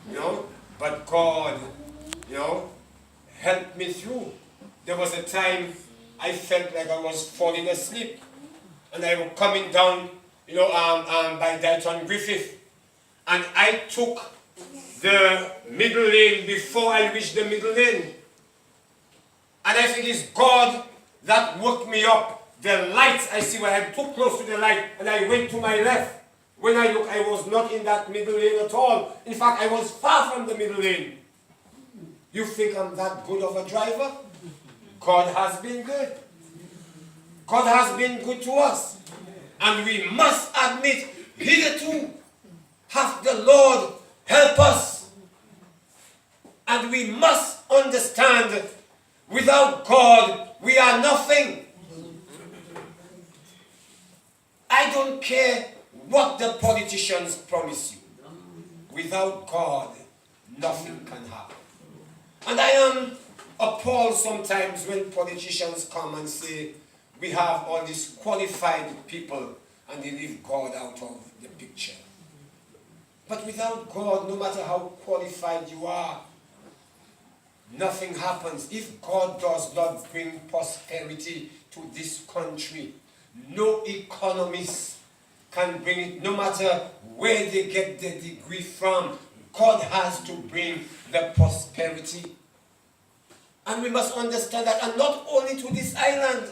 you know, but God, you know, helped me through. There was a time I felt like I was falling asleep, and I was coming down, you know, by Dayton Griffith, and I took the middle lane before I reached the middle lane. And I think it's God that woke me up. The light, I see when I'm too close to the light, and I went to my left. When I look, I was not in that middle lane at all. In fact, I was far from the middle lane. You think I'm that good of a driver? God has been good. God has been good to us. And we must admit, hitherto hath the Lord help us. And we must understand, without God, we are nothing. I don't care what the politicians promise you. Without God, nothing can happen. And I am appalled sometimes when politicians come and say, we have all these qualified people, and they leave God out of the picture. But without God, no matter how qualified you are, nothing happens. If God does not bring prosperity to this country, no economist can bring it, no matter where they get their degree from. God has to bring the prosperity. And we must understand that, and not only to this island.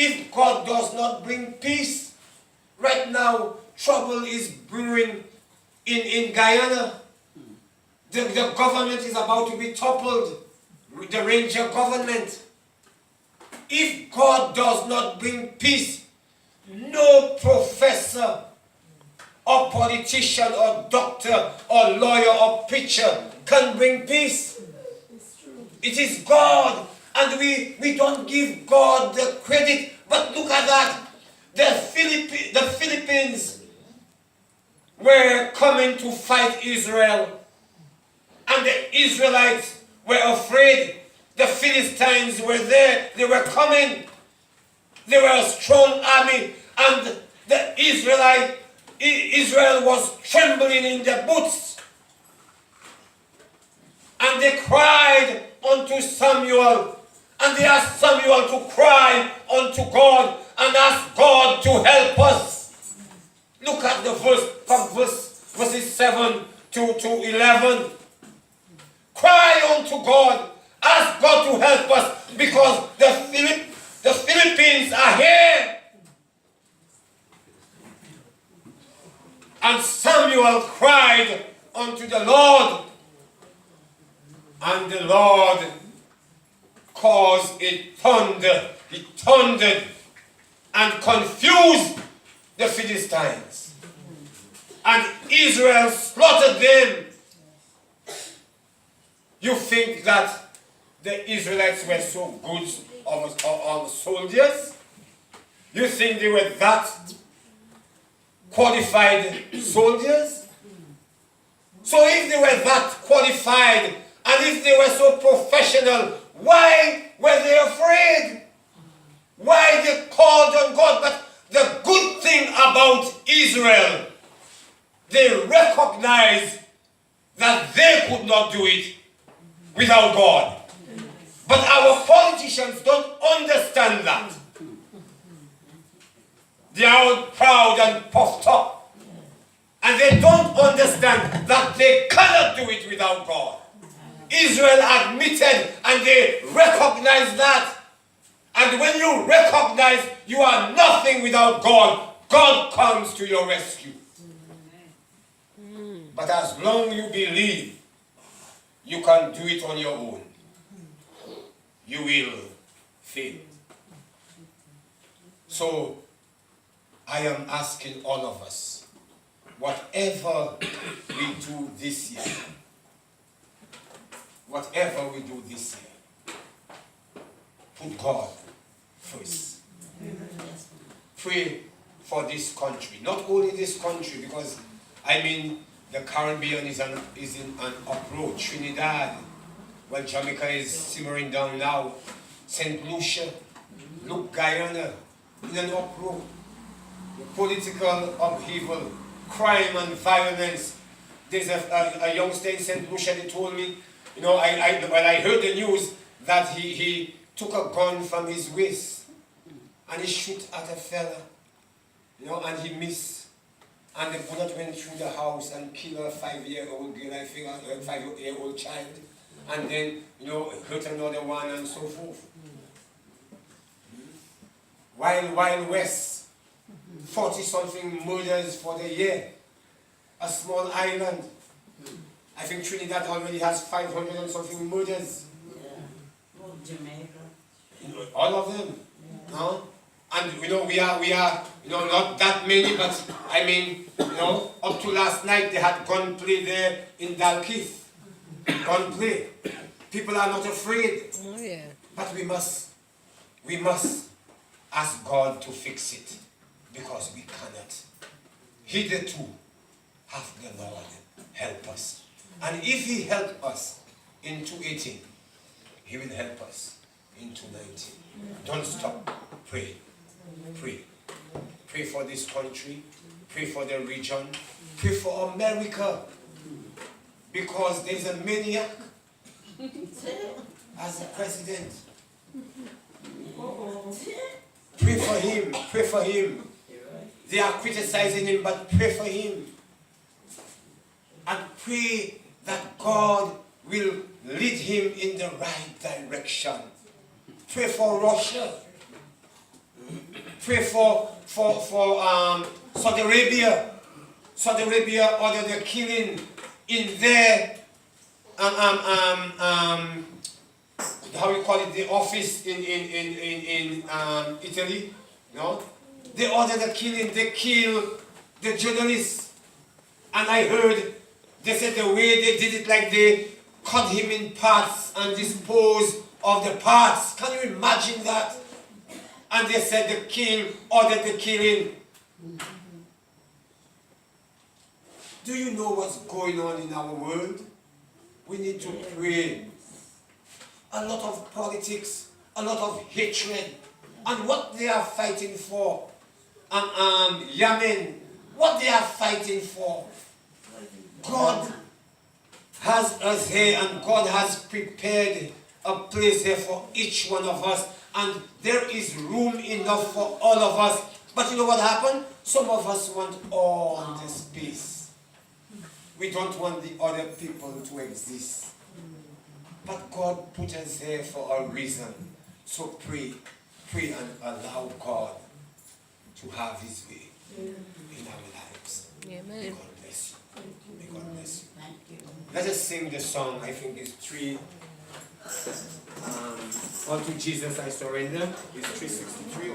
If God does not bring peace, right now trouble is brewing in Guyana. The government is about to be toppled, the Ranger government. If God does not bring peace, no professor or politician or doctor or lawyer or preacher can bring peace. It is God, and we don't give God the credit. But look at that. The Philippines were coming to fight Israel, and the Israelites were afraid. The Philistines were there. They were coming. They were a strong army, and the Israel was trembling in their boots. And they cried unto Samuel, and they asked Samuel to cry unto God and ask God to help us. Look at the verse, from verses 7 to 11. Cry unto God, ask God to help us, because the Philippines are here. And Samuel cried unto the Lord, and the Lord caused it thunder. He thundered and confused the Philistines. And Israel slaughtered them. You think that the Israelites were so good on soldiers? You think they were that qualified soldiers? So if they were that qualified, and if they were so professional, why were they afraid? Why they called on God? But the good thing about Israel, they recognized that they could not do it without God. But our politicians don't understand that. They are all proud and puffed up. And they don't understand that they cannot do it without God. Israel admitted, and they recognized that. And when you recognize you are nothing without God, God comes to your rescue. But as long as you believe you can do it on your own, you will fail. So, I am asking all of us, whatever we do this year, put God first. Pray for this country. Not only this country, because I mean the Caribbean is in an uproar. Trinidad, well, Jamaica is simmering down now. St. Lucia, look, Guyana, in an uproar. The political upheaval, crime and violence, There's a youngster in St. Lucia, they told me, you know, when I heard the news that he took a gun from his waist and he shot at a fella, you know, and he missed. And the bullet went through the house and killed a 5-year-old girl, I think, a 5-year-old child. And then, you know, hurt another one and so forth. Wild West, 40-something murders for the year. A small island. I think Trinidad already has 500 and something murders. Yeah. Oh, Jamaica. All of them. Yeah. No? And you know, we are, you know, not that many, but I mean, you know, up to last night they had gunplay there in Dalkeith. Gunplay. People are not afraid. Oh, yeah. But we must ask God to fix it, because we cannot. Hitherto hath the Lord help us. And if He help us in 2018, He will help us in 2019. Don't stop. Pray. Pray. Pray for this country. Pray for the region. Pray for America. Because there's a maniac as a president. Pray for him. Pray for him. They are criticizing him, but pray for him. And pray that God will lead him in the right direction. Pray for Russia. Pray for Saudi Arabia. Saudi Arabia ordered the killing in their how we call it, the office in Italy. No? They ordered the killing. They killed the journalists. And I heard they said the way they did it, like they cut him in parts and disposed of the parts. Can you imagine that? And they said the king ordered the killing. Do you know what's going on in our world? We need to pray. A lot of politics, a lot of hatred, and what they are fighting for. Yemen, what they are fighting for. God has us here, and God has prepared a place here for each one of us, and there is room enough for all of us. But you know what happened? Some of us want all the space. We don't want the other people to exist. But God put us here for a reason. So pray and allow God to have His way in our lives. Amen. May God bless you. May God bless you. Let us sing the song. I think it's 3. All to Jesus I surrender. It's 363.